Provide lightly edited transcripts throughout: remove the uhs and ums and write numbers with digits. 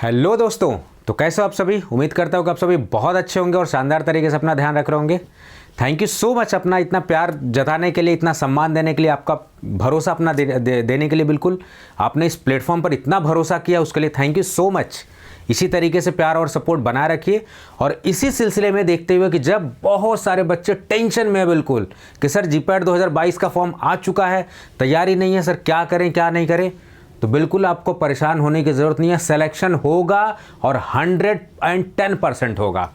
Hello दोस्तों, तो कैसे हो आप सभी। उम्मीद करता हूँ कि आप सभी बहुत अच्छे होंगे और शानदार तरीके से अपना ध्यान रख रहे होंगे। थैंक यू सो मच अपना इतना प्यार जताने के लिए, इतना सम्मान देने के लिए, आपका भरोसा अपना देने के लिए। बिल्कुल आपने इस प्लेटफॉर्म पर इतना भरोसा किया, उसके लिए थैंक यू सो मच। इसी तरीके से प्यार और सपोर्ट बनाए रखिए। और इसी सिलसिले में देखते हुए कि जब बहुत सारे बच्चे टेंशन में है बिल्कुल कि सर जीपैट 2022 का फॉर्म आ चुका है, तैयारी नहीं है सर, क्या करें क्या नहीं करें, तो बिल्कुल आपको परेशान होने की ज़रूरत नहीं है। सिलेक्शन होगा और 110% होगा,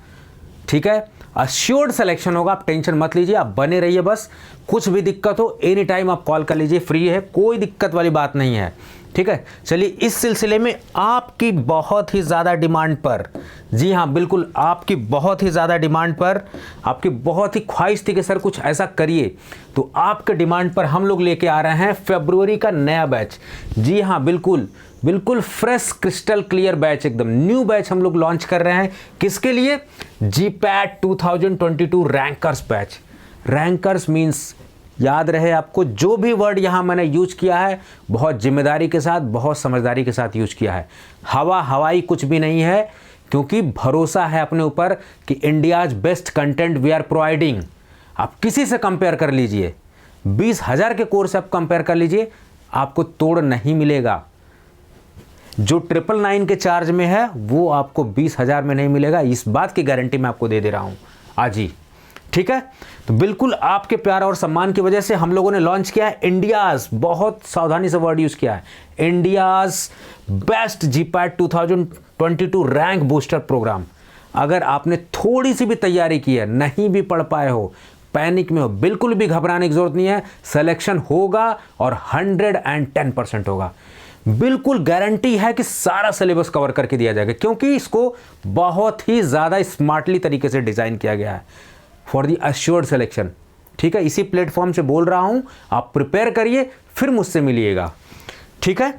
ठीक है, अश्योर्ड सिलेक्शन होगा। आप टेंशन मत लीजिए, आप बने रहिए। बस कुछ भी दिक्कत हो एनी टाइम आप कॉल कर लीजिए, फ्री है, कोई दिक्कत वाली बात नहीं है, ठीक है। चलिए इस सिलसिले में आपकी बहुत ही ज़्यादा डिमांड पर, जी हाँ बिल्कुल आपकी बहुत ही ज़्यादा डिमांड पर, आपकी बहुत ही ख्वाहिश थी कि सर कुछ ऐसा करिए, तो आपके डिमांड पर हम लोग लेके आ रहे हैं फरवरी का नया बैच। जी हाँ बिल्कुल बिल्कुल फ्रेश क्रिस्टल क्लियर बैच, एकदम न्यू बैच हम लोग लॉन्च कर रहे हैं। किसके लिए? GPAT 2022 rankers batch. Rankers means याद रहे आपको, जो भी वर्ड यहाँ मैंने यूज किया है बहुत जिम्मेदारी के साथ, बहुत समझदारी के साथ यूज किया है। हवाई कुछ भी नहीं है, क्योंकि भरोसा है अपने ऊपर कि India's best content we are providing. आप किसी से कंपेयर कर लीजिए, 20,000 के कोर्स आप कंपेयर कर लीजिए, आपको तोड़ नहीं मिलेगा। जो 999 के चार्ज में है वो आपको 20,000 में नहीं मिलेगा, इस बात की गारंटी मैं आपको दे दे रहा हूँ आज ही, ठीक है। तो बिल्कुल आपके प्यार और सम्मान की वजह से हम लोगों ने लॉन्च किया है इंडियाज, बहुत सावधानी से वर्ड यूज किया है, India's best GPAT 2022 rank booster program. अगर आपने थोड़ी सी भी तैयारी की है, नहीं भी पढ़ पाए हो, पैनिक में हो, बिल्कुल भी घबराने की जरूरत नहीं है। सिलेक्शन होगा और 110% होगा। बिल्कुल गारंटी है कि सारा सिलेबस कवर करके दिया जाएगा, क्योंकि इसको बहुत ही ज़्यादा स्मार्टली तरीके से डिज़ाइन किया गया है फॉर दी अश्योर्ड सिलेक्शन, ठीक है। इसी प्लेटफॉर्म से बोल रहा हूं, आप प्रिपेयर करिए, फिर मुझसे मिलिएगा, ठीक है।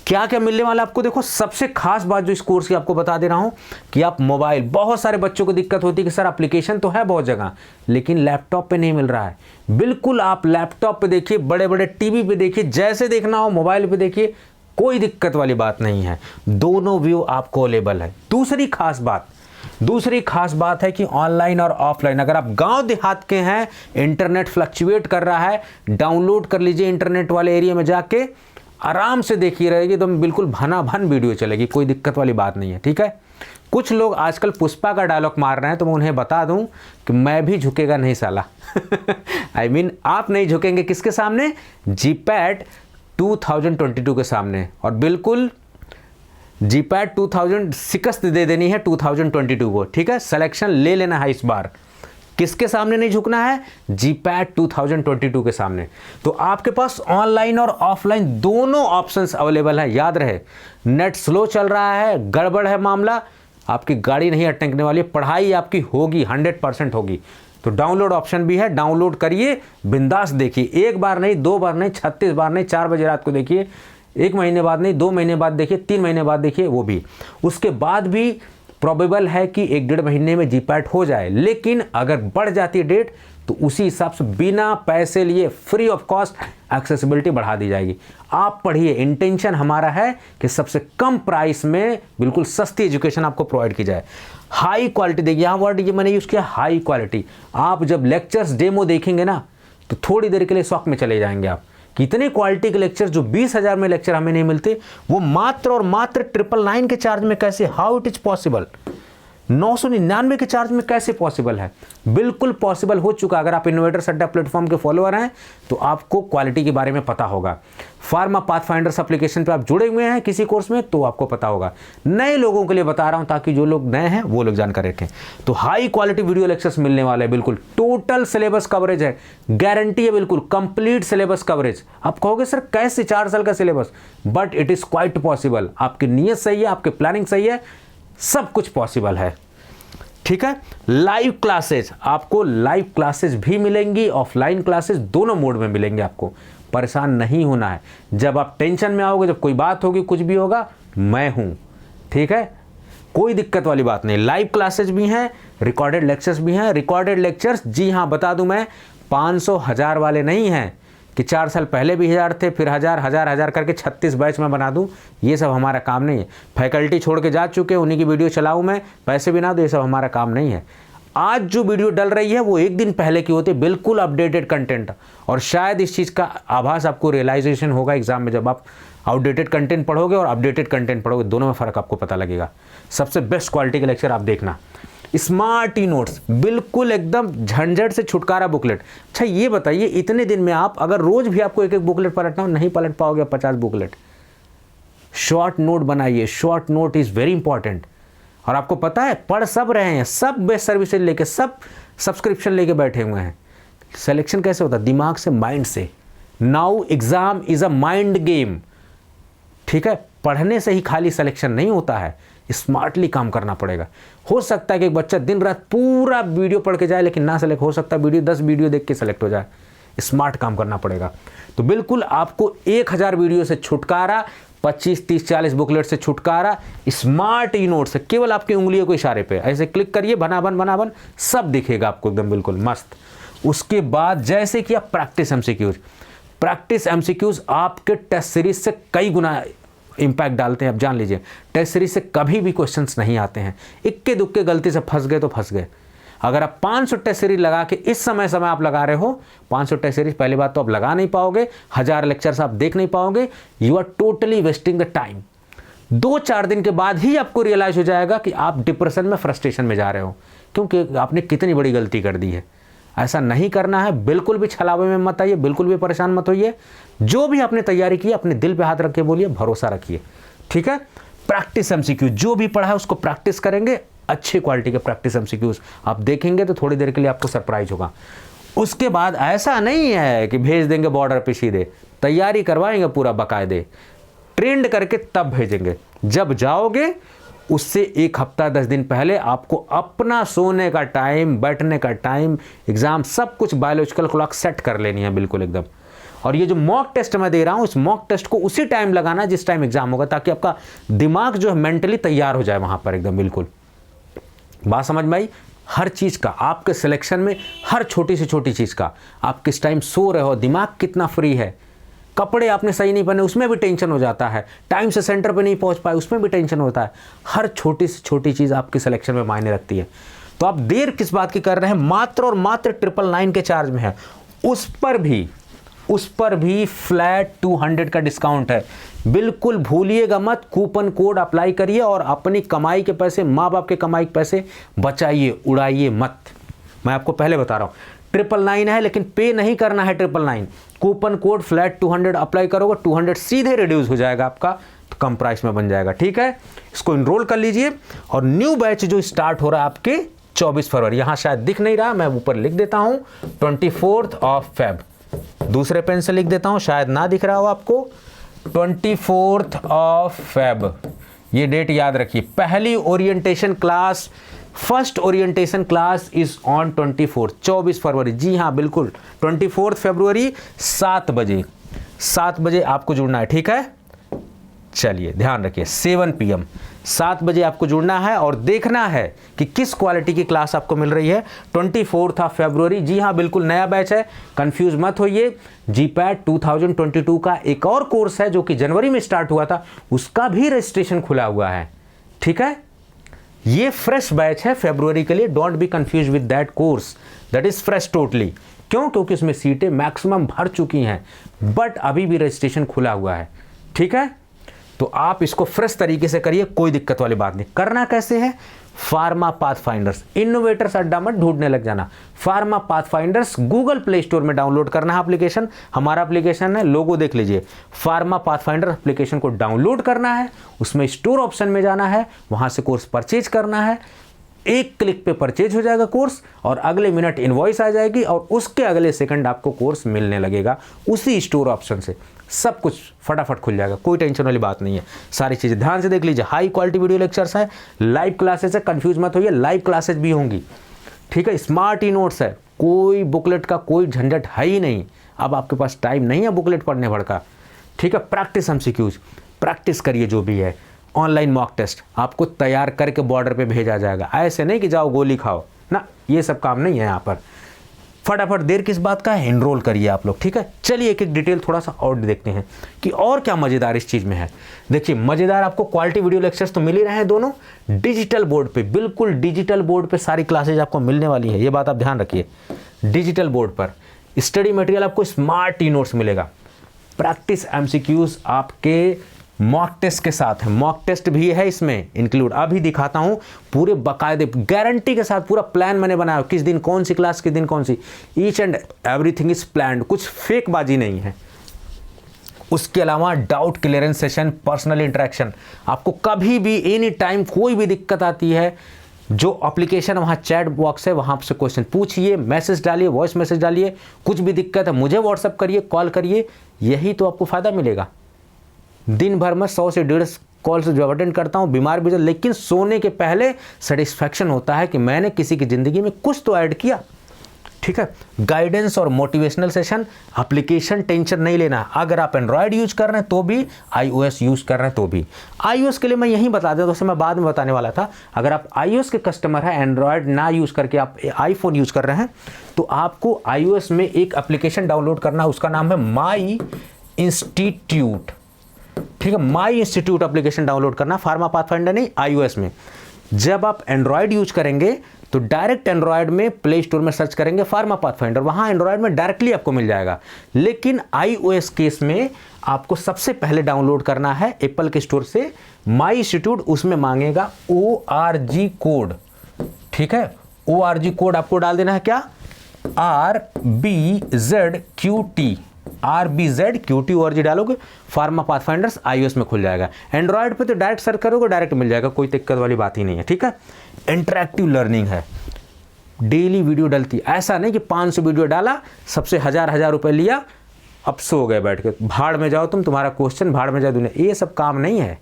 क्या क्या मिलने वाला आपको, देखो सबसे खास बात जो इस कोर्स की आपको बता दे रहा हूं कि आप मोबाइल, बहुत सारे बच्चों को दिक्कत होती है कि सर एप्लीकेशन तो है बहुत जगह लेकिन लैपटॉप पे नहीं मिल रहा है। बिल्कुल आप लैपटॉप पे देखिए, बड़े बड़े टीवी पे देखिए, जैसे देखना हो मोबाइल पे देखिए, कोई दिक्कत वाली बात नहीं है, दोनों व्यू आपको अवेलेबल है। दूसरी खास बात है कि ऑनलाइन और ऑफलाइन, अगर आप गांव देहात के हैं, इंटरनेट फ्लक्चुएट कर रहा है, डाउनलोड कर लीजिए इंटरनेट वाले एरिया में जाके, आराम से देखिए रहेगी, तो बिल्कुल भना भन वीडियो चलेगी, कोई दिक्कत वाली बात नहीं है, ठीक है। कुछ लोग आजकल पुष्पा का डायलॉग मार रहे हैं, तो मैं उन्हें बता दूं कि मैं भी झुकेगा नहीं साला। I mean, आप नहीं झुकेंगे किसके सामने? जीपैट 2022 के सामने। और बिल्कुल जीपैट 2000 शिकस्त दे देनी है 2022 को, ठीक है। सिलेक्शन ले लेना है इस बार। किसके सामने नहीं झुकना है? जीपैट 2022 के सामने। तो आपके पास ऑनलाइन और ऑफलाइन दोनों ऑप्शंस अवेलेबल है। याद रहे, नेट स्लो चल रहा है, गड़बड़ है मामला, आपकी गाड़ी नहीं अटकने वाली, पढ़ाई आपकी होगी, 100% होगी। तो डाउनलोड ऑप्शन भी है, डाउनलोड करिए, बिंदास देखिए, एक बार नहीं, 2 बार नहीं, 36 बार नहीं, 4 बजे रात को देखिए, 1 महीने बाद नहीं, 2 महीने बाद देखिए, 3 महीने बाद देखिए, वो भी। उसके बाद भी प्रोबेबल है कि 1-1.5 महीने में जीपैट हो जाए, लेकिन अगर बढ़ जाती है डेट तो उसी हिसाब से बिना पैसे लिए फ्री ऑफ कॉस्ट एक्सेसिबिलिटी बढ़ा दी जाएगी। आप पढ़िए, इंटेंशन हमारा है कि सबसे कम प्राइस में बिल्कुल सस्ती एजुकेशन आपको प्रोवाइड की जाए। हाई क्वालिटी, देखिए यहाँ वर्ड ये मैंने यूज़ किया, हाई क्वालिटी। आप जब लेक्चर्स डेमो देखेंगे ना, तो थोड़ी देर के लिए शॉक में चले जाएंगे आप, कितने क्वालिटी के लेक्चर, जो 20,000 में लेक्चर हमें नहीं मिलते, वो मात्र और मात्र 999 के चार्ज में कैसे, हाउ इट इज पॉसिबल, 999 के चार्ज में कैसे पॉसिबल है? बिल्कुल पॉसिबल हो चुका। अगर आप इनोवेटर्स अड्डा प्लेटफॉर्म के फॉलोअर हैं तो आपको क्वालिटी के बारे में पता होगा। फार्मा पाथफाइंडर्स एप्लीकेशन पे आप जुड़े हुए हैं किसी कोर्स में तो आपको पता होगा। नए लोगों के लिए बता रहा हूं ताकि जो लोग नए हैं वो लोग जानकारी रखें। तो हाई क्वालिटी वीडियो लेक्चर्स मिलने वाले हैं, बिल्कुल टोटल सिलेबस कवरेज है, गारंटी है, बिल्कुल कंप्लीट सिलेबस कवरेज। आप कहोगे सर कैसे 4 साल का syllabus, but it is quite possible. आपकी नीयत सही है, आपकी प्लानिंग सही है, सब कुछ पॉसिबल है, ठीक है। लाइव क्लासेस, आपको लाइव क्लासेस भी मिलेंगी, ऑफलाइन क्लासेस, दोनों मोड में मिलेंगे। आपको परेशान नहीं होना है। जब आप टेंशन में आओगे, जब कोई बात होगी, कुछ भी होगा, मैं हूं, ठीक है, कोई दिक्कत वाली बात नहीं। लाइव क्लासेस भी हैं, रिकॉर्डेड लेक्चर्स भी हैं। रिकॉर्डेड लेक्चर्स, जी हां बता दूं मैं, 500 1000 वाले नहीं हैं, कि 4 साल पहले भी 1000 थे, फिर 1000 करके 36 बैच में बना दूं, ये सब हमारा काम नहीं है। फैकल्टी छोड़ के जा चुके हैं, उन्हीं की वीडियो चलाऊं मैं, पैसे भी ना दूं, ये सब हमारा काम नहीं है। आज जो वीडियो डल रही है वो एक दिन पहले की होती है, बिल्कुल अपडेटेड कंटेंट। और शायद इस चीज़ का आभास आपको रियलाइजेशन होगा एग्जाम में, जब आप आउटडेटेड कंटेंट पढ़ोगे और अपडेटेड कंटेंट पढ़ोगे, दोनों में फ़र्क आपको पता लगेगा। सबसे बेस्ट क्वालिटी के लेक्चर आप देखना। स्मार्ट ई नोट्स, बिल्कुल एकदम झंझट से छुटकारा बुकलेट। अच्छा ये बताइए, इतने दिन में आप अगर रोज भी आपको एक एक बुकलेट पलटना हो, नहीं पलट पाओगे 50 बुकलेट। शॉर्ट नोट बनाइए, short note is very important. और आपको पता है पढ़ सब रहे हैं, सब बेस्ट सर्विसेज लेके, सब सब्सक्रिप्शन लेके बैठे हुए हैं। सिलेक्शन कैसे होता है? दिमाग से, माइंड से। Now exam is a mind game, ठीक है। पढ़ने से ही खाली सिलेक्शन नहीं होता है, स्मार्टली काम करना पड़ेगा। हो सकता है कि एक बच्चा दिन रात पूरा वीडियो पढ़ के जाए लेकिन ना सेलेक्ट, हो सकता है 10 वीडियो देख के सेलेक्ट हो जाए। स्मार्ट काम करना पड़ेगा। तो बिल्कुल आपको 1000 वीडियो से छुटकारा, 25, 30, 40 बुकलेट से छुटकारा, स्मार्ट ई नोट से। केवल आपकी उंगलियों के इशारे पे ऐसे क्लिक करिए, बनाबन सब दिखेगा आपको एकदम बिल्कुल मस्त। उसके बाद जैसे कि आप प्रैक्टिस एमसीक्यूज आपके टेस्ट सीरीज से कई गुना इंपैक्ट डालते हैं। आप जान लीजिए, टेस्ट सीरीज से कभी भी क्वेश्चंस नहीं आते हैं। इक्के दुक्के गलती से फंस गए तो फंस गए। अगर आप 500 टेस्ट सीरीज लगा के इस समय आप लगा रहे हो, 500 टेस्ट सीरीज पहली बात तो आप लगा नहीं पाओगे, 1000 लेक्चर्स आप देख नहीं पाओगे, you are totally wasting the time. 2-4 दिन के बाद ही आपको रियलाइज हो जाएगा कि आप डिप्रेशन में, फ्रस्ट्रेशन में जा रहे हो, क्योंकि आपने कितनी बड़ी गलती कर दी है। ऐसा नहीं करना है, बिल्कुल भी छलावे में मत आइए, बिल्कुल भी परेशान मत होइए। जो भी आपने तैयारी की अपने दिल पे हाथ रख के बोलिए, भरोसा रखिए, ठीक है। प्रैक्टिस एमसीक्यू, जो भी पढ़ा है उसको प्रैक्टिस करेंगे, अच्छी क्वालिटी के प्रैक्टिस एमसीक्यूज आप देखेंगे तो थोड़ी देर के लिए आपको सरप्राइज होगा। उसके बाद ऐसा नहीं है कि भेज देंगे बॉर्डर पे सीधे, तैयारी करवाएंगे पूरा बकायदे, ट्रेंड करके तब भेजेंगे। जब जाओगे उससे 1 हफ्ता 10 दिन पहले आपको अपना सोने का टाइम, बैठने का टाइम, एग्जाम सब कुछ बायोलॉजिकल क्लॉक सेट कर लेनी है बिल्कुल एकदम। और ये जो मॉक टेस्ट मैं दे रहा हूँ, इस मॉक टेस्ट को उसी टाइम लगाना जिस टाइम एग्जाम होगा, ताकि आपका दिमाग जो है मेंटली तैयार हो जाए वहां पर एकदम बिल्कुल। बात समझ में आई? हर चीज़ का आपके सिलेक्शन में, हर छोटी से छोटी चीज़ का, आप किस टाइम सो रहे हो, दिमाग कितना फ्री है, कपड़े आपने सही नहीं पहने उसमें भी टेंशन हो जाता है, टाइम से सेंटर पे नहीं पहुंच पाए उसमें भी टेंशन होता है। हर छोटी से छोटी चीज़ आपके सिलेक्शन में मायने रखती है। तो आप देर किस बात की कर रहे हैं? मात्र और मात्र 999 के चार्ज में है। उस पर भी फ्लैट 200 का डिस्काउंट है। बिल्कुल भूलिएगा मत, कूपन कोड अप्लाई करिए और अपनी कमाई के पैसे, माँ बाप के कमाई के पैसे बचाइए, उड़ाइए मत। मैं आपको पहले बता रहा हूँ 999 है, लेकिन पे नहीं करना है 999। कूपन कोड फ्लैट 200 अप्लाई करोगे, 200 सीधे रिड्यूस हो जाएगा आपका, तो कम प्राइस में बन जाएगा, ठीक है। इसको इनरोल कर लीजिए। और न्यू बैच जो स्टार्ट हो रहा है आपके 24 फरवरी, यहाँ शायद दिख नहीं रहा, मैं ऊपर लिख देता हूँ 24 फेब, दूसरे पेन से लिख देता हूँ, शायद ना दिख रहा हो आपको, 24 फेब, ये डेट याद रखिए। पहली orientation class, first orientation class is on 24 फरवरी। जी हाँ बिल्कुल, 24 फरवरी 7 बजे आपको जुड़ना है, ठीक है। चलिए ध्यान रखिए, 7 PM 7 बजे आपको जुड़ना है और देखना है कि किस क्वालिटी की क्लास आपको मिल रही है। 24 फरवरी, जी हाँ बिल्कुल नया बैच है, कंफ्यूज मत होइए। GPAT 2022 का एक और कोर्स है जो कि जनवरी में स्टार्ट हुआ था, उसका भी रजिस्ट्रेशन खुला हुआ है, ठीक है। ये फ्रेश बैच है फरवरी के लिए, don't be confuse with that course, that is fresh totally. क्यों? क्योंकि उसमें सीटें मैक्सिमम भर चुकी हैं, बट अभी भी रजिस्ट्रेशन खुला हुआ है, ठीक है। तो आप इसको फ्रेश तरीके से करिए, कोई दिक्कत वाली बात नहीं। करना कैसे है? फार्मा पाथफाइंडर्स, इनोवेटर्स अड्डा मत ढूंढने लग जाना। Pharma Pathfinders Google play store में डाउनलोड करना है एप्लीकेशन, हमारा एप्लीकेशन है, लोगो देख लीजिए। फार्मा पाथफाइंडर एप्लीकेशन को डाउनलोड करना है, उसमें स्टोर ऑप्शन में जाना है, वहां से कोर्स परचेज करना है। 1 क्लिक पे परचेज हो जाएगा कोर्स और अगले मिनट इनवॉइस आ जाएगी और उसके अगले सेकंड आपको कोर्स मिलने लगेगा उसी स्टोर ऑप्शन से। सब कुछ फटाफट खुल जाएगा, कोई टेंशन वाली बात नहीं है। सारी चीज़ें ध्यान से देख लीजिए, हाई क्वालिटी वीडियो लेक्चर्स है, लाइव क्लासेस है, कंफ्यूज मत होइए, लाइव क्लासेस भी होंगी, ठीक है। स्मार्ट ई नोट्स है, कोई बुकलेट का कोई झंझट है ही नहीं। अब आपके पास टाइम नहीं है बुकलेट पढ़ने भर का, ठीक है। प्रैक्टिस एमसीक्यूज, प्रैक्टिस करिए जो भी है। ऑनलाइन मॉक टेस्ट आपको तैयार करके बॉर्डर पे भेजा जाएगा, ऐसे नहीं कि जाओ गोली खाओ ना, ये सब काम नहीं है यहाँ पर। फटाफट देर किस बात का है, एनरोल करिए आप लोग, ठीक है। चलिए एक एक डिटेल थोड़ा सा और देखते हैं कि और क्या मज़ेदार इस चीज़ में है। देखिए मज़ेदार आपको क्वालिटी वीडियो लेक्चर्स तो मिल ही रहे हैं दोनों डिजिटल बोर्ड पे, बिल्कुल डिजिटल बोर्ड पे सारी क्लासेज आपको मिलने वाली है, ये बात आप ध्यान रखिए। डिजिटल बोर्ड पर स्टडी मटेरियल आपको स्मार्ट ई नोट्स मिलेगा, प्रैक्टिस एमसीक्यूज आपके मॉक टेस्ट के साथ है, मॉक टेस्ट भी है इसमें इंक्लूड। अभी दिखाता हूं पूरे बाकायदे गारंटी के साथ, पूरा प्लान मैंने बनाया, किस दिन कौन सी क्लास, किस दिन कौन सी, each and everything is planned, कुछ फेक बाजी नहीं है। उसके अलावा doubt clearance session, personal interaction, आपको कभी भी एनी टाइम कोई भी दिक्कत आती है, जो एप्लीकेशन वहाँ चैट बॉक्स है वहाँ से क्वेश्चन पूछिए, मैसेज डालिए, वॉइस मैसेज डालिए, कुछ भी दिक्कत है मुझे व्हाट्सअप करिए, कॉल करिए, यही तो आपको फ़ायदा मिलेगा। दिन भर में 100 से 150 कॉल्स जो अटेंड करता हूँ, बीमार भी, लेकिन सोने के पहले सेटिस्फैक्शन होता है कि मैंने किसी की ज़िंदगी में कुछ तो ऐड किया, ठीक है। गाइडेंस और मोटिवेशनल सेशन, एप्लीकेशन टेंशन नहीं लेना, अगर आप एंड्रॉयड यूज कर रहे हैं तो भी, iOS यूज कर रहे हैं तो भी। iOS के लिए मैं यहीं बता देता हूँ, मैं बाद में बताने वाला था। अगर आप iOS के कस्टमर हैं, एंड्रॉयड ना यूज करके आप आईफोन यूज कर रहे हैं, तो आपको iOS में एक एप्लीकेशन डाउनलोड करना, उसका नाम है माई इंस्टीट्यूट, ठीक है। माई इंस्टीट्यूट एप्लीकेशन डाउनलोड करना, फार्मा पाथफाइंडर नहीं, iOS में। जब आप एंड्रॉयड यूज करेंगे तो डायरेक्ट एंड्रॉयड में प्ले स्टोर में सर्च करेंगे फार्मा पाथफाइंडर, वहां एंड्रॉयड में डायरेक्टली आपको मिल जाएगा। लेकिन iOS केस में आपको सबसे पहले डाउनलोड करना है एप्पल के स्टोर से माई इंस्टीट्यूट, उसमें मांगेगा ORG कोड, ठीक है। ORG कोड आपको डाल देना है, क्या, RBZQT ORG डालोगे, फार्मा पाथफाइंडर्स iOS में खुल जाएगा। एंड्रॉयड पे तो डायरेक्ट सर्च करोगे, डायरेक्ट मिल जाएगा, कोई दिक्कत वाली बात ही नहीं है, ठीक है। इंटरैक्टिव लर्निंग है, डेली वीडियो डलती, ऐसा नहीं कि 500 वीडियो डाला, सबसे हजार रुपए लिया, अब सो गए बैठ के, भाड़ में जाओ तुम, तुम्हारा क्वेश्चन भाड़ में जाए दुनिया, ये सब काम नहीं है।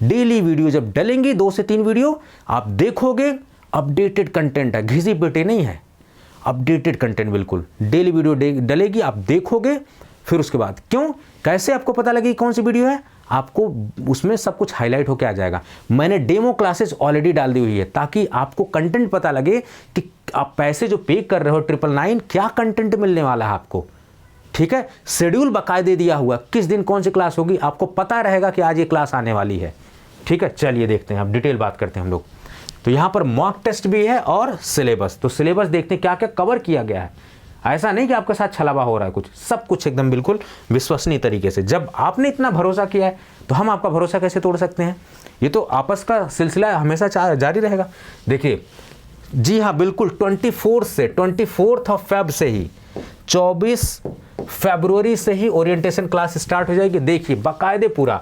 डेली वीडियो जब डलेंगी, 2 से 3 वीडियो आप देखोगे, अपडेटेड कंटेंट है, घिसी पिटी नहीं है, अपडेटेड कंटेंट बिल्कुल। डेली वीडियो डलेगी, आप देखोगे, फिर उसके बाद क्यों, कैसे आपको पता लगेगी कौन सी वीडियो है, आपको उसमें सब कुछ हाईलाइट होकर आ जाएगा। मैंने डेमो क्लासेस ऑलरेडी डाल दी हुई है, ताकि आपको कंटेंट पता लगे कि आप पैसे जो पे कर रहे हो 999, क्या कंटेंट मिलने वाला है आपको, ठीक है। शेड्यूल बाकायदे दिया हुआ, किस दिन कौन सी क्लास होगी, आपको पता रहेगा कि आज ये क्लास आने वाली है, ठीक है। चलिए देखते हैं, अब डिटेल बात करते हैं हम लोग। तो यहाँ पर मॉक टेस्ट भी है और सिलेबस, तो सिलेबस देखते हैं क्या क्या कवर किया गया है। ऐसा नहीं कि आपके साथ छलावा हो रहा है, कुछ सब कुछ एकदम बिल्कुल विश्वसनीय तरीके से। जब आपने इतना भरोसा किया है तो हम आपका भरोसा कैसे तोड़ सकते हैं, ये तो आपस का सिलसिला हमेशा जारी रहेगा। देखिए जी हाँ, बिल्कुल 24 फेब से ही 24 फरवरी से ही ओरिएंटेशन क्लास स्टार्ट हो जाएगी। देखिए बाकायदे पूरा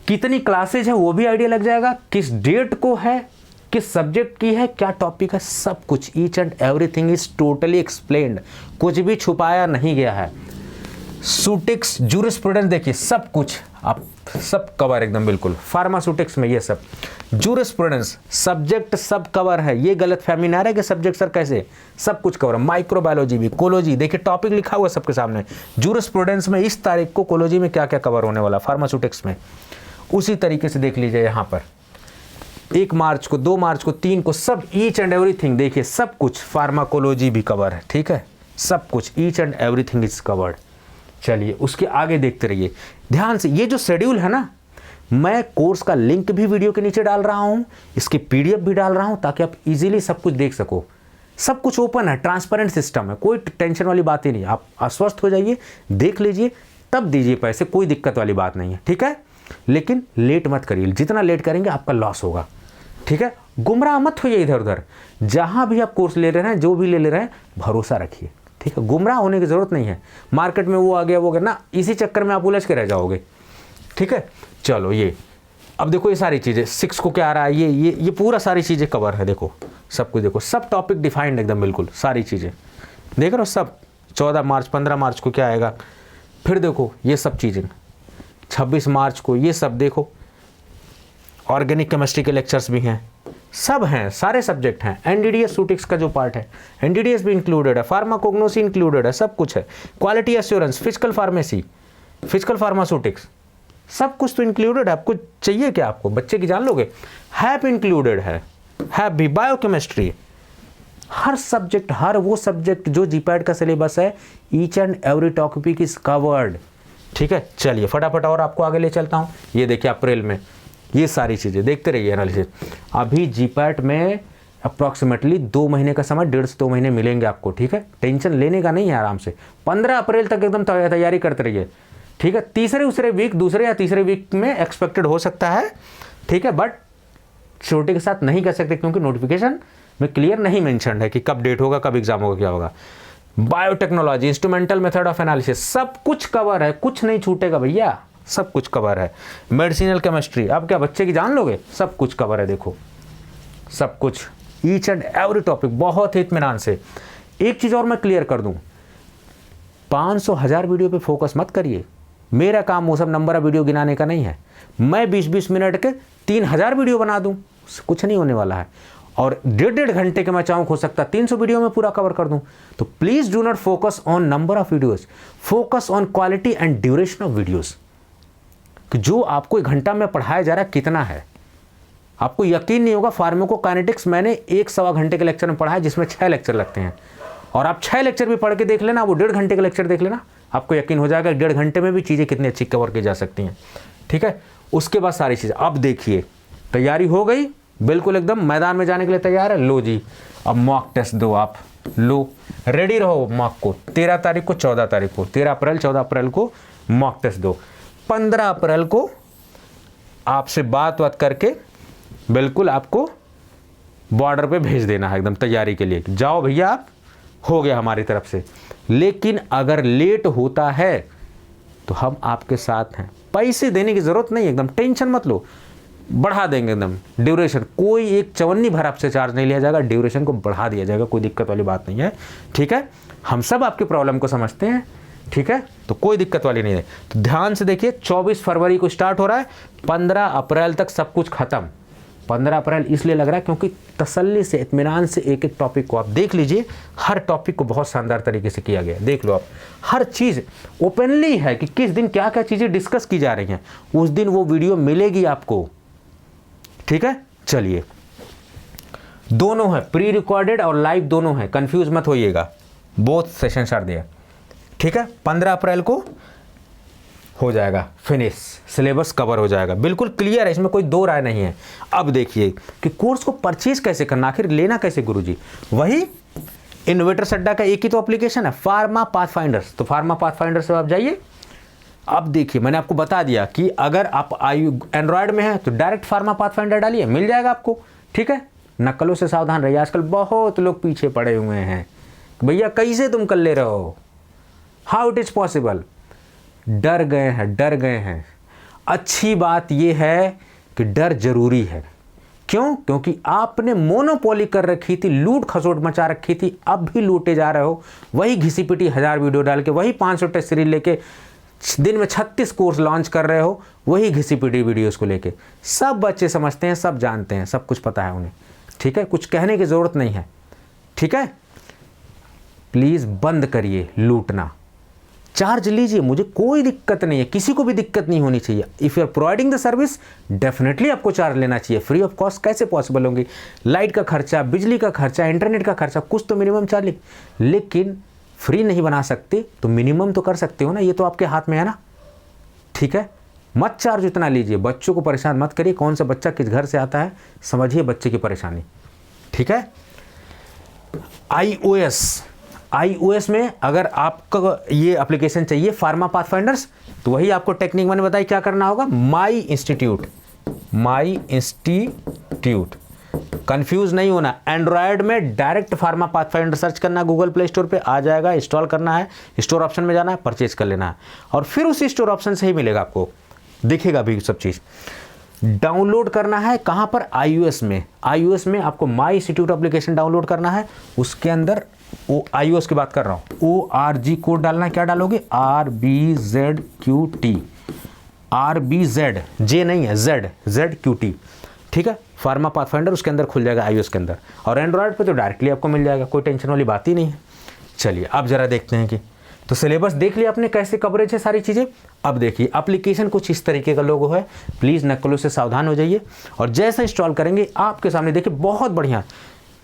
कितनी क्लासेज है वो भी आइडिया लग जाएगा, किस डेट को है, किस सब्जेक्ट की है, क्या टॉपिक है, सब कुछ, each and everything is totally explained, कुछ भी छुपाया नहीं गया है। सूटिक्स, जूरिस्प्रूडेंस, देखिए सब कुछ आप सब कवर एकदम बिल्कुल। फार्मास्यूटिक्स में ये सब, जूरिस्प्रूडेंस सब्जेक्ट सब कवर है, ये गलत फहमी ना रहे कि सब्जेक्ट सर कैसे, सब कुछ कवर। माइक्रोबायोलॉजी भी, कोलोजी, देखिए टॉपिक लिखा हुआ सबके सामने, जूरिस्प्रूडेंस में इस तारीख को कोलोजी में क्या क्या कवर होने वाला, फार्मास्यूटिक्स में उसी तरीके से देख लीजिए। यहाँ पर 1 मार्च को, 2 मार्च को, 3 को, सब ईच एंड एवरीथिंग, देखिए सब कुछ। फार्माकोलॉजी भी कवर है, ठीक है, सब कुछ, each and everything is covered. चलिए उसके आगे देखते रहिए ध्यान से। ये जो शेड्यूल है ना, मैं कोर्स का लिंक भी वीडियो के नीचे डाल रहा हूँ, इसके PDF भी डाल रहा हूँ, ताकि आप इजीली सब कुछ देख सको। सब कुछ ओपन है, ट्रांसपेरेंट सिस्टम है, कोई टेंशन वाली बात ही नहीं। आप आश्वस्त हो जाइए, देख लीजिए, तब दीजिए पैसे, कोई दिक्कत वाली बात नहीं है, ठीक है। लेकिन लेट मत करिए, जितना लेट करेंगे आपका लॉस होगा, ठीक है। गुमराह मत होइए इधर उधर, जहां भी आप कोर्स ले रहे हैं, जो भी ले रहे हैं, भरोसा रखिए, ठीक है। गुमराह होने की जरूरत नहीं है, मार्केट में वो आ गया वो गया ना, इसी चक्कर में आप उलझ के रह जाओगे, ठीक है। चलो ये अब देखो, ये सारी चीजें 6 को क्या आ रहा है, ये पूरा सारी चीजें कवर है, देखो सब कुछ, देखो सब टॉपिक डिफाइंड एकदम बिल्कुल, सारी चीजें देख रहे हो सब। 14 मार्च 15 मार्च को क्या आएगा, फिर देखो ये सब चीजें, 26 मार्च को ये सब देखो, ऑर्गेनिक केमिस्ट्री के लेक्चर्स भी हैं, सब हैं, सारे सब्जेक्ट हैं। NDDS सूटिक्स का जो पार्ट है, NDDS भी इंक्लूडेड है, फार्माकोग्नोसी इंक्लूडेड है, सब कुछ है। Quality assurance, physical pharmacy, physical pharmaceutics, सब कुछ तो इंक्लूडेड है। आपको चाहिए क्या, आपको बच्चे की जान लोगे, हैप इंक्लूडेड है, हैप भी, बायोकेमिस्ट्री, हर सब्जेक्ट, हर वो सब्जेक्ट जो जीपैड का सिलेबस है, each and every topic is covered. ठीक है, चलिए फटाफट और आपको आगे ले चलता हूँ। ये देखिए अप्रैल में ये सारी चीज़ें देखते रहिए एनालिसिस। अभी जीपैट में अप्रॉक्सीमेटली 2 महीने का समय, 1.5 से 2 महीने मिलेंगे आपको। ठीक है, टेंशन लेने का नहीं है, आराम से 15 अप्रैल तक एकदम तैयारी करते रहिए। ठीक है, दूसरे या तीसरे वीक में एक्सपेक्टेड हो सकता है। ठीक है, बट श्योरिटी के साथ नहीं कह सकते क्योंकि नोटिफिकेशन में क्लियर नहीं मेंशन है कि कब डेट होगा, कब एग्जाम होगा, क्या होगा। Biotechnology, instrumental method of analysis, सब कुछ कवर है, कुछ नहीं छूटेगा भैया, सब कुछ कवर है। मेडिसिनल केमिस्ट्री, अब क्या बच्चे की जान लोगे, सब कुछ कवर है। देखो सब कुछ, ईच एंड एवरी टॉपिक, बहुत ही इत्मीनान से। एक चीज़ और मैं क्लियर कर दूं, 500,000 वीडियो पे फोकस मत करिए। मेरा काम वो सब नंबर ऑफ वीडियो गिनाने का नहीं है। मैं 20-20 मिनट के 3000 वीडियो बना दूं, कुछ नहीं होने वाला है। और 1.5 घंटे के मैं चाहूँ हो सकता 300 वीडियो में पूरा कवर कर दूं। तो please do not focus on number of videos, focus on quality and duration of videos. कि जो आपको 1 घंटा में पढ़ाया जा रहा है कितना है, आपको यकीन नहीं होगा। फार्माकोकाइनेटिक्स मैंने 1-1.25 घंटे के लेक्चर में पढ़ा है, जिसमें 6 लेक्चर लगते हैं। और आप 6 लेक्चर भी पढ़ के देख लेना, वो 1.5 घंटे का लेक्चर देख लेना, आपको यकीन हो जाएगा 1.5 घंटे में भी चीज़ें कितनी अच्छी कवर की जा सकती हैं। ठीक है, उसके बाद सारी चीज़ें। अब देखिए तैयारी हो गई, बिल्कुल एकदम मैदान में जाने के लिए तैयार है। लो जी, अब मॉक टेस्ट दो आप, लो रेडी रहो मॉक को। 13 तारीख को, 14 तारीख को, 13 अप्रैल 14 अप्रैल को मॉक टेस्ट दो। 15 अप्रैल को आपसे बात करके बिल्कुल आपको बॉर्डर पे भेज देना है एकदम तैयारी के लिए। जाओ भैया, आप हो गया हमारी तरफ से। लेकिन अगर लेट होता है तो हम आपके साथ हैं, पैसे देने की ज़रूरत नहीं, एकदम टेंशन मत लो, बढ़ा देंगे एकदम ड्यूरेशन। कोई एक 54 भर आपसे चार्ज नहीं लिया जाएगा, ड्यूरेशन को बढ़ा दिया जाएगा, कोई दिक्कत वाली बात नहीं है। ठीक है, हम सब आपकी प्रॉब्लम को समझते हैं। ठीक है, तो कोई दिक्कत वाली नहीं है। तो ध्यान से देखिए, 24 फरवरी को स्टार्ट हो रहा है, 15 अप्रैल तक सब कुछ खत्म। 15 अप्रैल इसलिए लग रहा है क्योंकि तसल्ली से, इत्मीनान से एक एक टॉपिक को आप देख लीजिए। हर टॉपिक को बहुत शानदार तरीके से किया गया, देख लो आप। हर चीज़ ओपनली है कि किस दिन क्या क्या चीज़ें डिस्कस की जा रही हैं, उस दिन वो वीडियो मिलेगी आपको। ठीक है, चलिए, दोनों है, प्री रिकॉर्डेड और लाइव दोनों है, कंफ्यूज मत होइएगा, बोथ सेशंस आर देयर। ठीक है, 15 अप्रैल को हो जाएगा फिनिश, सिलेबस कवर हो जाएगा, बिल्कुल क्लियर है, इसमें कोई दो राय नहीं है। अब देखिए कि कोर्स को परचेज कैसे करना, आखिर लेना कैसे गुरुजी। वही इनोवेटर्स अड्डा का एक ही तो एप्लीकेशन है, फार्मा पाथफाइंडर्स। तो फार्मा पाथफाइंडर से आप जाइए। अब देखिए, मैंने आपको बता दिया कि अगर आप एंड्रॉयड में है तो डायरेक्ट फार्मा पाथफाइंडर डालिए, मिल जाएगा आपको। ठीक है, नकलों से सावधान रहिए, आजकल बहुत लोग पीछे पड़े हुए हैं, भैया कैसे तुम कर ले रहे हो, हाउ इट इज पॉसिबल। डर गए हैं। अच्छी बात यह है कि डर जरूरी है। क्यों? क्योंकि आपने मोनोपोली कर रखी थी, लूट खसोट मचा रखी थी, अब भी लूटे जा रहे हो। वही घिसी पिटी 1000 वीडियो डाल के, वही 500 टेस्ट सीरीज लेके दिन में 36 कोर्स लॉन्च कर रहे हो, वही घिसी पिटी वीडियोस को लेके। सब बच्चे समझते हैं, सब जानते हैं, सब कुछ पता है उन्हें। ठीक है, कुछ कहने की ज़रूरत नहीं है। ठीक है, प्लीज़ बंद करिए लूटना, चार्ज लीजिए, मुझे कोई दिक्कत नहीं है, किसी को भी दिक्कत नहीं होनी चाहिए। If you are providing the service, definitely आपको चार्ज लेना चाहिए। फ्री ऑफ कॉस्ट कैसे पॉसिबल होंगी? लाइट का खर्चा, बिजली का खर्चा, इंटरनेट का खर्चा, कुछ तो मिनिमम चार्ज। लेकिन फ्री नहीं बना सकते तो मिनिमम तो कर सकते हो ना, ये तो आपके हाथ में है ना। ठीक है, मत चार्ज उतना लीजिए, बच्चों को परेशान मत करिए। कौन सा बच्चा किस घर से आता है, समझिए बच्चे की परेशानी। ठीक है, iOS में अगर आपको ये एप्लीकेशन चाहिए फार्मा पाथफाइंडर्स, तो वही आपको टेक्निक मैंने बताई क्या करना होगा। माई इंस्टीट्यूट, कंफ्यूज नहीं होना। एंड्रॉयड में डायरेक्ट फार्मा पाथफाइंडर सर्च करना, गूगल प्ले स्टोर पे आ जाएगा, इंस्टॉल करना है, स्टोर ऑप्शन में जाना है, परचेज कर लेना है, और फिर उसी स्टोर ऑप्शन से ही मिलेगा आपको, दिखेगा भी सब चीज़। डाउनलोड करना है कहाँ पर? iOS में आपको माई इंस्टीट्यूट एप्लीकेशन डाउनलोड करना है। उसके अंदर iOS की बात कर रहा हूँ, ORG कोड डालना है। क्या डालोगे? RBZQT, RBZ, J नहीं है, ZQT। ठीक है, फार्मा पाथफाइंडर उसके अंदर खुल जाएगा iOS के अंदर, और एंड्रॉयड पे तो डायरेक्टली आपको मिल जाएगा, कोई टेंशन वाली बात ही नहीं है। चलिए अब जरा देखते हैं कि, तो सिलेबस देख लिया आपने कैसे कवरेज है सारी चीज़ें। अब देखिए एप्लीकेशन कुछ इस तरीके का लोगो है, प्लीज़ नकलों से सावधान हो जाइए। और जैसे इंस्टॉल करेंगे आपके सामने देखिए बहुत बढ़िया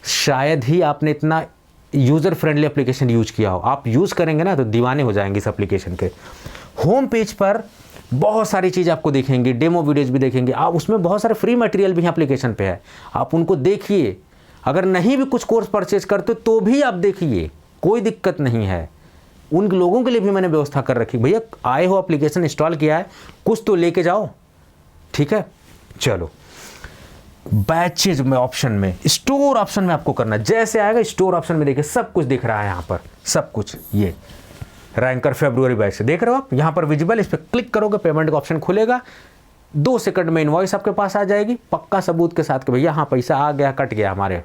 शायद ही आपने इतना यूज़र फ्रेंडली एप्लीकेशन यूज किया हो। आप यूज़ करेंगे ना तो दीवाने हो जाएंगे इस एप्लीकेशन के। होम पेज पर बहुत सारी चीज़ आपको दिखेंगी, डेमो वीडियोज़ भी देखेंगे आप, उसमें बहुत सारे फ्री मटेरियल भी एप्लीकेशन पे है, आप उनको देखिए। अगर नहीं भी कुछ कोर्स परचेज करते तो भी आप देखिए, कोई दिक्कत नहीं है। उन लोगों के लिए भी मैंने व्यवस्था कर रखी, भैया आए हो एप्लीकेशन इंस्टॉल किया है, कुछ तो लेके जाओ, ठीक है। चलो बैचेज में ऑप्शन में, स्टोर ऑप्शन में आपको करना, जैसे आएगा स्टोर ऑप्शन में देखिए सब कुछ दिख रहा है यहाँ पर, सब कुछ। ये रैंकर फरवरी बैच से देख रहे हो आप, यहाँ पर विजिबल, इस पर क्लिक करोगे पेमेंट का ऑप्शन खुलेगा, 2 सेकंड में इनवॉइस आपके पास आ जाएगी पक्का सबूत के साथ कि भैया हाँ पैसा आ गया, कट गया हमारे,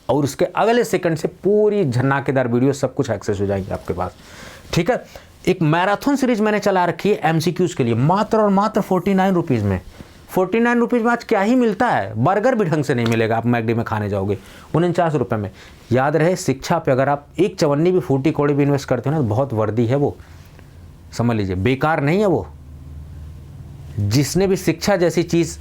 और उसके अगले सेकंड से पूरी झन्नाकेदार वीडियो सब कुछ एक्सेस हो जाएगी आपके पास, ठीक है। एक मैराथन सीरीज मैंने चला रखी है एमसीक्यूज के लिए, मात्र और मात्र 49 रुपीज़ में। 49 रुपीज़ में आज क्या ही मिलता है, बर्गर भी ढंग से नहीं मिलेगा, आप मैकडी में खाने जाओगे 49 रुपये में। याद रहे शिक्षा पे अगर आप एक चवन्नी भी, फूटी कौड़ी भी इन्वेस्ट करते हो ना तो बहुत वर्दी है वो, समझ लीजिए, बेकार नहीं है वो। जिसने भी शिक्षा जैसी चीज़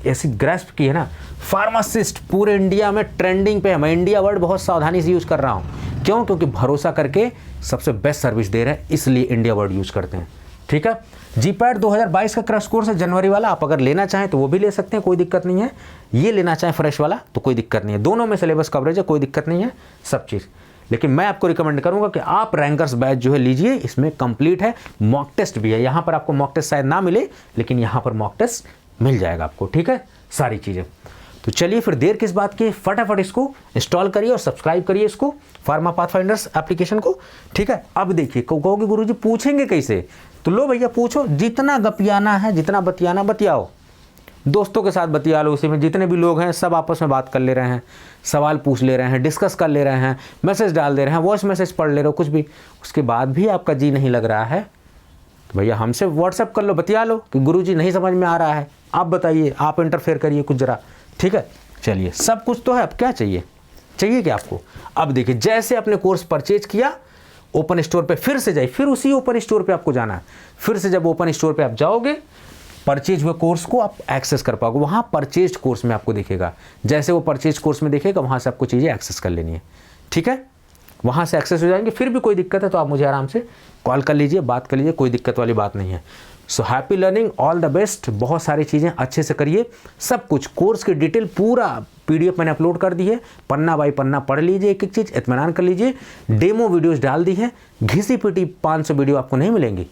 ऐसी ग्रैस्प की है ना, फार्मासिस्ट पूरे इंडिया में ट्रेंडिंग पे है। मैं इंडिया वर्ड बहुत सावधानी से यूज़ कर रहा हूँ, क्यों? क्योंकि भरोसा करके सबसे बेस्ट सर्विस दे रहे हैं, इसलिए इंडिया वर्ड यूज़ करते हैं, ठीक है। जीपैट 2022 का क्रैश कोर्स है जनवरी वाला, आप अगर लेना चाहें तो वो भी ले सकते हैं, कोई दिक्कत नहीं है। ये लेना चाहें फ्रेश वाला तो कोई दिक्कत नहीं है, दोनों में सिलेबस कवरेज है, कोई दिक्कत नहीं है सब चीज़। लेकिन मैं आपको रिकमेंड करूंगा कि आप रैंकर्स बैच जो है लीजिए, इसमें कंप्लीट है, मॉक टेस्ट भी है। यहाँ पर आपको मॉक टेस्ट शायद ना मिले, लेकिन यहाँ पर मॉक टेस्ट मिल जाएगा आपको, ठीक है, सारी चीज़ें। तो चलिए फिर देर किस बात की, फटाफट इसको इंस्टॉल करिए और सब्सक्राइब करिए इसको, फार्मा पाथफाइंडर्स एप्लीकेशन को, ठीक है। अब देखिए कहोगे गुरुजी पूछेंगे कैसे, तो लो भैया पूछो, जितना गपियाना है, जितना बतियाना बतियाओ, दोस्तों के साथ बतिया लो, उसी में जितने भी लोग हैं सब आपस में बात कर ले रहे हैं, सवाल पूछ ले रहे हैं, डिस्कस कर ले रहे हैं, मैसेज डाल दे रहे हैं, वॉइस मैसेज पढ़ ले रहे हो, कुछ भी, उसके बाद भी आपका जी नहीं लग रहा है तो भैया हमसे व्हाट्सएप कर लो, बतिया लो कि गुरुजी नहीं समझ में आ रहा है, आप बताइए, आप इंटरफेयर करिए कुछ ज़रा, ठीक है। चलिए सब कुछ तो है, अब क्या चाहिए, चाहिए क्या आपको। अब देखिए जैसे आपने कोर्स परचेज किया, ओपन स्टोर पे फिर से जाइए, फिर उसी ओपन स्टोर पे आपको जाना है। फिर से जब ओपन स्टोर पे आप जाओगे, परचेज हुए कोर्स को आप एक्सेस कर पाओगे, वहाँ परचेज कोर्स में आपको दिखेगा, जैसे वो परचेज कोर्स में दिखेगा वहाँ से आपको चीज़ें एक्सेस कर लेनी है, ठीक है। वहाँ से एक्सेस हो जाएंगे, फिर भी कोई दिक्कत है तो आप मुझे आराम से कॉल कर लीजिए, बात कर लीजिए, कोई दिक्कत वाली बात नहीं है। So happy learning, all the best, बहुत सारी चीज़ें अच्छे से करिए, सब कुछ कोर्स की डिटेल पूरा PDF मैंने अपलोड कर दी है, पन्ना बाई पन्ना पढ़ लीजिए, एक एक चीज़ इत्मीनान कर लीजिए। डेमो वीडियोस डाल दी है, घिसी पिटी 500 वीडियो आपको नहीं मिलेंगी।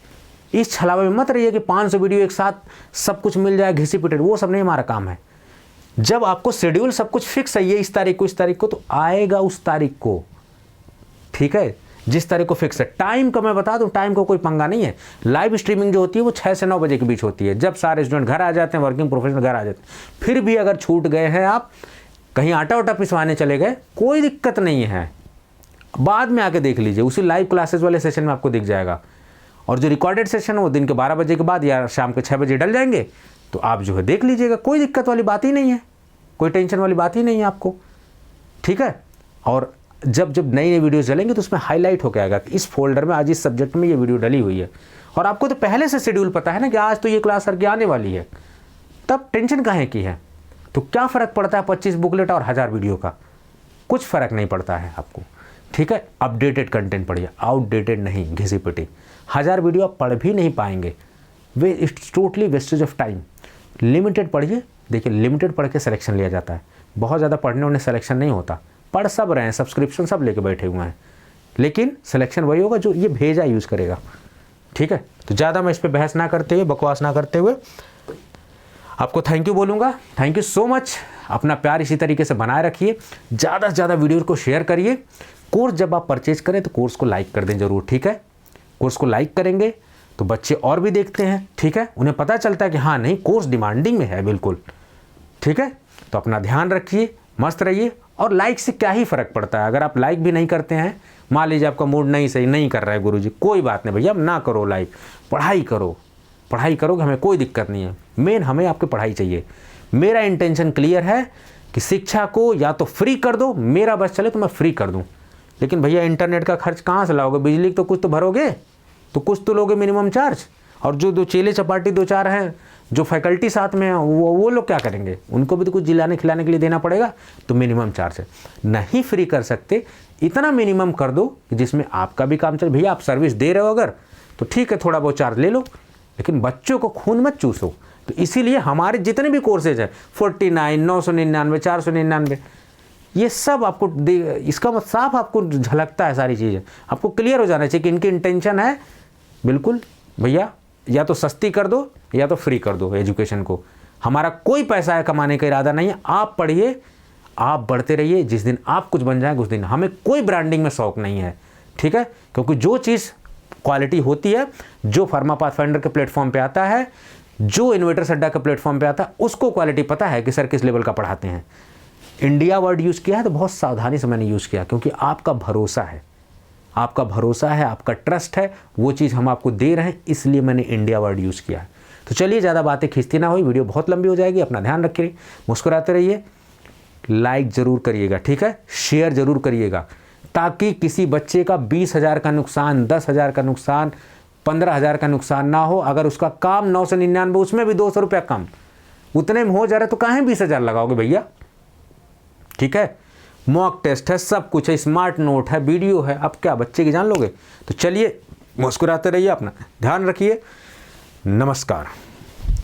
इस छलावे में मत रहिए कि 500 वीडियो एक साथ सब कुछ मिल जाए घिसी पिटे, वो सब नहीं हमारा काम है। जब आपको शेड्यूल सब कुछ फिक्स है, ये इस तारीख को तो आएगा उस तारीख को, ठीक है, जिस तारीख को फिक्स है। टाइम का मैं बता दूं, टाइम को कोई पंगा नहीं है। लाइव स्ट्रीमिंग जो होती है वो 6 से 9 बजे के बीच होती है, जब सारे स्टूडेंट घर आ जाते हैं, वर्किंग प्रोफेशनल घर आ जाते हैं। फिर भी अगर छूट गए हैं, आप कहीं आटा वाटा पिसवाने चले गए, कोई दिक्कत नहीं है, बाद में आके देख लीजिए, उसी लाइव क्लासेस वाले सेशन में आपको दिख जाएगा। और जो रिकॉर्डेड सेशन है वो दिन के 12 बजे के बाद या शाम के 6 बजे डल जाएंगे, तो आप जो है देख लीजिएगा, कोई दिक्कत वाली बात ही नहीं है, कोई टेंशन वाली बात ही नहीं है आपको, ठीक है। और जब जब नई नई वीडियोस डलेंगे तो उसमें हाईलाइट होकर आएगा कि इस फोल्डर में आज इस सब्जेक्ट में ये वीडियो डली हुई है, और आपको तो पहले से शेड्यूल पता है ना कि आज तो ये क्लास सर की आने वाली है, तब टेंशन काहे की है। तो क्या फ़र्क पड़ता है 25 बुकलेट और 1000 वीडियो का, कुछ फ़र्क नहीं पड़ता है आपको, ठीक है। अपडेटेड कंटेंट पढ़िए, आउटडेटेड नहीं घिसी पिटी। 1000 वीडियो आप पढ़ भी नहीं पाएंगे, way it's totally wastage of time. Limited पढ़िए, देखिए लिमिटेड पढ़ के सिलेक्शन लिया जाता है, बहुत ज़्यादा पढ़ने उन्हें सिलेक्शन नहीं होता। पढ़ सब रहे हैं, सब्सक्रिप्शन सब लेके बैठे हुए हैं, लेकिन सिलेक्शन वही होगा जो ये भेजा यूज़ करेगा, ठीक है। तो ज़्यादा मैं इस पर बहस ना करते हुए, बकवास ना करते हुए आपको थैंक यू बोलूँगा। थैंक यू सो मच, अपना प्यार इसी तरीके से बनाए रखिए, ज़्यादा से ज़्यादा वीडियो को शेयर करिए। कोर्स जब आप परचेज करें तो कोर्स को लाइक कर दें ज़रूर, ठीक है। कोर्स को लाइक करेंगे तो बच्चे और भी देखते हैं, ठीक है, उन्हें पता चलता है कि हाँ नहीं कोर्स डिमांडिंग में है बिल्कुल, ठीक है। तो अपना ध्यान रखिए, मस्त रहिए, और लाइक से क्या ही फ़र्क पड़ता है। अगर आप लाइक भी नहीं करते हैं, मान लीजिए आपका मूड नहीं सही नहीं कर रहा है गुरुजी, कोई बात नहीं भैया, ना करो लाइक, पढ़ाई करो, पढ़ाई करोगे हमें कोई दिक्कत नहीं है। मेन हमें आपकी पढ़ाई चाहिए। मेरा इंटेंशन क्लियर है कि शिक्षा को या तो फ्री कर दो, मेरा बस चले तो मैं फ्री कर दूँ, लेकिन भैया इंटरनेट का खर्च कहाँ से लाओगे, बिजली तो कुछ तो भरोगे, तो कुछ तो लोगे मिनिमम चार्ज, और जो दो चेले चपाटी दो चार हैं, जो फैकल्टी साथ में हैं, वो लोग क्या करेंगे? उनको भी तो कुछ जिलाने खिलाने के लिए देना पड़ेगा। तो मिनिमम चार्ज है, नहीं फ्री कर सकते, इतना मिनिमम कर दो कि जिसमें आपका भी काम चले। भैया आप सर्विस दे रहे हो अगर, तो ठीक है थोड़ा बहुत चार्ज ले लो, लेकिन बच्चों को खून मत चूसो। तो इसीलिए हमारे जितने भी कोर्सेज हैं 49, 999, 499, ये सब आपको इसका मतलब साफ आपको झलकता है सारी चीज़ें, आपको क्लियर हो जाना चाहिए कि इनकी इंटेंशन है बिल्कुल भैया या तो सस्ती कर दो या तो फ्री कर दो एजुकेशन को। हमारा कोई पैसा है कमाने का इरादा नहीं है, आप पढ़िए, आप बढ़ते रहिए, जिस दिन आप कुछ बन जाएंगे उस दिन। हमें कोई ब्रांडिंग में शौक नहीं है, ठीक है, क्योंकि जो चीज़ क्वालिटी होती है, जो फार्मा पाथफाइंडर के प्लेटफॉर्म पे आता है, जो इन्वेटर्स अड्डा के प्लेटफॉर्म पे आता है, उसको क्वालिटी पता है कि सर किस लेवल का पढ़ाते हैं। इंडिया वर्ड यूज़ किया है तो बहुत सावधानी से मैंने यूज़ किया, क्योंकि आपका भरोसा है, आपका भरोसा है, आपका ट्रस्ट है, वो चीज़ हम आपको दे रहे हैं, इसलिए मैंने इंडिया वर्ड यूज़ किया है। तो चलिए ज़्यादा बातें खींचती ना हुई, वीडियो बहुत लंबी हो जाएगी, अपना ध्यान रखिए, मुस्कुराते रहिए, लाइक ज़रूर करिएगा, ठीक है, शेयर ज़रूर करिएगा, ताकि किसी बच्चे का 20,000 का नुकसान, 10,000 का नुकसान, 15,000 का नुकसान ना हो। अगर उसका काम 999, उसमें भी 200 रुपया कम, उतने में हो जा रहा है, तो काहे 20,000 लगाओगे भैया, ठीक है। मॉक टेस्ट है, सब कुछ है, स्मार्ट नोट है, वीडियो है, अब क्या बच्चे की जान लोगे। तो चलिए मुस्कुराते रहिए, अपना ध्यान रखिए, नमस्कार।